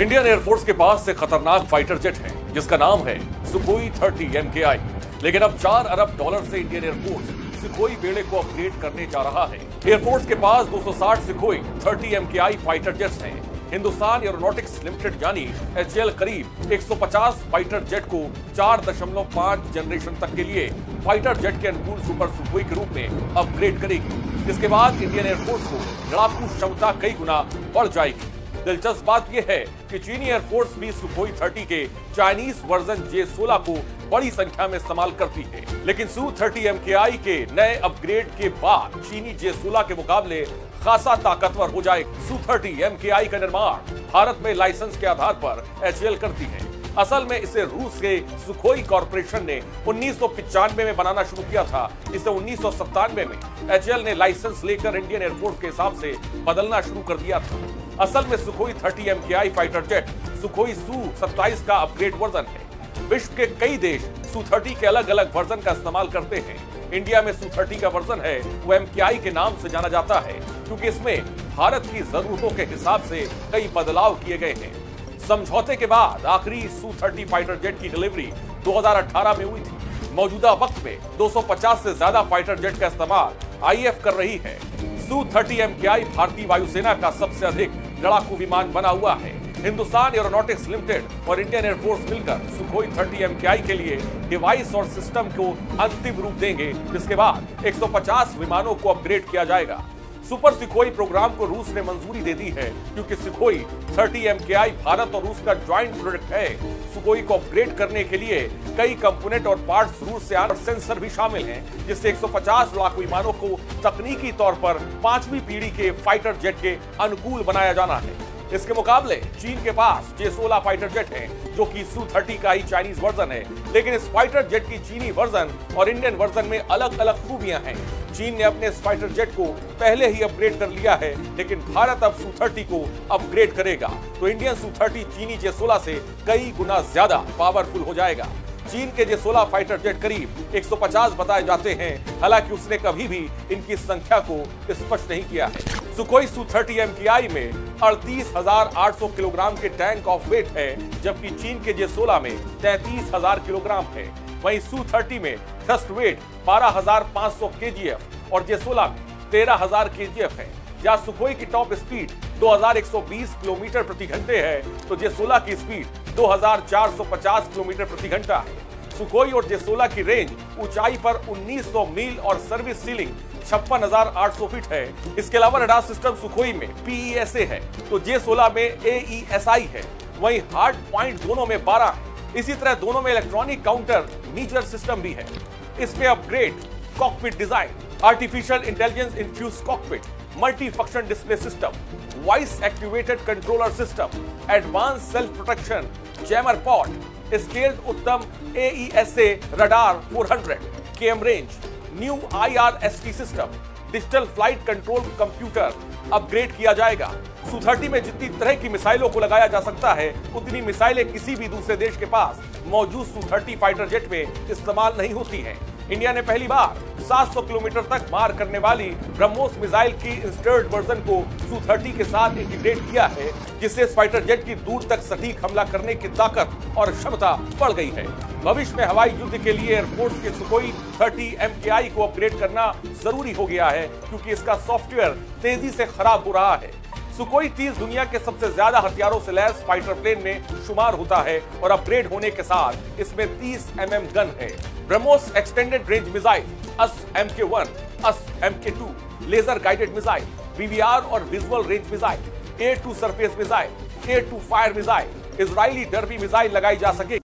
Indian air force के पास से खतरनाक फाइटर जेट है जिसका नाम है सुखोई 30 MKI। लेकिन अब $4 अरब से इंडियन एयरफोर्स सुखोई बेड़े को अपग्रेड करने जा रहा है। एयरफोर्स के पास 260 सुखोई 30 MKI फाइटर जेट्स हैं। हिंदुस्तान एरोनॉटिक्स लिमिटेड यानी HAL करीब 150 फाइटर जेट को 4.5 जनरेशन तक के लिए फाइटर जेट के अनुकूल सुपर सुखोई के रूप में अपग्रेड करेगी। इसके बाद इंडियन एयरफोर्स को लड़ाकू क्षमता कई गुना बढ़ जाएगी। दिलचस्प बात यह है कि चीनी एयरफोर्स भी सुखोई 30 के चाइनीज वर्जन J-16 को बड़ी संख्या में इस्तेमाल करती है। लेकिन Su-30 MKI के नए अपग्रेड के बाद चीनी J-16 के मुकाबले खासा ताकतवर हो जाएगा। Su-30 MKI का निर्माण भारत में लाइसेंस के आधार पर HAL करती है। असल में इसे रूस के सुखोई कॉर्पोरेशन ने 1995 में बनाना शुरू किया था। इसे 1997 में HAL ने लाइसेंस लेकर इंडियन एयरफोर्स के हिसाब से बदलना शुरू कर दिया था। असल में Sukhoi 30 MKI fighter jet Sukhoi Su-27 का अपग्रेड वर्जन है। विश्व के कई देश Su-30 के अलग अलग वर्जन का इस्तेमाल करते हैं। इंडिया में Su-30 का वर्जन है वो MKI के नाम से जाना जाता है क्योंकि इसमें भारत की जरूरतों के हिसाब से कई बदलाव किए गए हैं। समझौते के बाद आखिरी Su-30 फाइटर जेट की डिलीवरी 2018 में हुई थी। मौजूदा वक्त में 250 से ज्यादा फाइटर जेट का इस्तेमाल IAF कर रही है। Su-30 MKI भारतीय वायुसेना का सबसे अधिक लड़ाकू विमान बना हुआ है। हिंदुस्तान एरोनॉटिक्स लिमिटेड और इंडियन एयरफोर्स मिलकर सुखोई 30 MKI के लिए डिवाइस और सिस्टम को अंतिम रूप देंगे, जिसके बाद 150 विमानों को अपग्रेड किया जाएगा। सुपर सुखोई प्रोग्राम को रूस ने मंजूरी दे दी है क्योंकि सुखोई 30 MKI भारत और रूस का ज्वाइंट प्रोजेक्ट है। सुखोई को अपग्रेड करने के लिए कई कंपोनेंट और पार्ट्स रूस से आने और सेंसर भी शामिल हैं, जिससे 150 लड़ाकू विमानों को तकनीकी तौर पर 5वीं पीढ़ी के फाइटर जेट के अनुकूल बनाया जाना है। इसके मुकाबले चीन के पास J-16 फाइटर जेट है जो कि Su-30 का ही चाइनीज वर्जन है। लेकिन इस फाइटर जेट की चीनी वर्जन और इंडियन वर्जन में अलग अलग खूबियां हैं। चीन ने अपने इस फाइटर जेट को पहले ही अपग्रेड कर लिया है, लेकिन भारत अब Su-30 को अपग्रेड करेगा तो इंडियन Su-30 चीनी J-16 से कई गुना ज्यादा पावरफुल हो जाएगा। चीन के J-16 फाइटर जेट करीब 150 बताए जाते हैं, हालांकि उसने कभी भी इनकी संख्या को स्पष्ट नहीं किया है। सुखोई Su-30 MKI में 38,800 किलोग्राम के टैंक ऑफ वेट है, जबकि चीन के J-16 में 33,000 किलोग्राम है। वहीं Su-30 में थ्रस्ट वेट 12,500 kgf और J-16 में 13,000 kgf है। जहां सुखोई की टॉप स्पीड 2120 किलोमीटर प्रति घंटे है तो J-16 की स्पीड 2450 किलोमीटर प्रति घंटा है। सुखोई और J-16 की रेंज ऊंचाई पर 1900 मील और सर्विस सीलिंग 56,800 फीट है। इसके अलावा रडार सिस्टम सुखोई में PESA है तो J-16 में AESI है। वहीं हार्ड पॉइंट दोनों में 12 है। इसी तरह दोनों में इलेक्ट्रॉनिक काउंटर मीजर सिस्टम भी है। इसमें upgrade cockpit design, artificial intelligence infuse cockpit, multi function display system, voice activated controller system, advance self protection, jammer pod, scaled Uttam AESA radar 400, KM range, new IRST system, digital flight control computer upgrade किया जाएगा। Su-30 में जितनी तरह की मिसाइलों को लगाया जा सकता है उतनी मिसाइलें किसी भी दूसरे देश के पास मौजूद Su-30 फाइटर जेट में इस्तेमाल नहीं होती हैं। इंडिया ने पहली बार 700 किलोमीटर तक मार करने वाली ब्रह्मोस मिसाइल की इंस्टर्ड वर्जन को Su-30 के साथ इंटीग्रेट किया है, जिससे इस फाइटर जेट की दूर तक सटीक हमला करने की ताकत और क्षमता बढ़ गई है। भविष्य में हवाई युद्ध के लिए एयरफोर्स के सुखोई 30 MKI को अपग्रेड करना जरूरी हो गया है क्योंकि इसका सॉफ्टवेयर तेजी से खराब हो रहा है। सुखोई 30 दुनिया के सबसे ज्यादा हथियारों से लैस फाइटर प्लेन में शुमार होता है और अपग्रेड होने के साथ इसमें 30 mm गन है। BrahMos extended range missile, AS-MK1, AS-MK2, laser guided missile, BVR और visual range missile, A2 surface missile, A2 fire missile, Israeli Derby missile लगाई जा सके।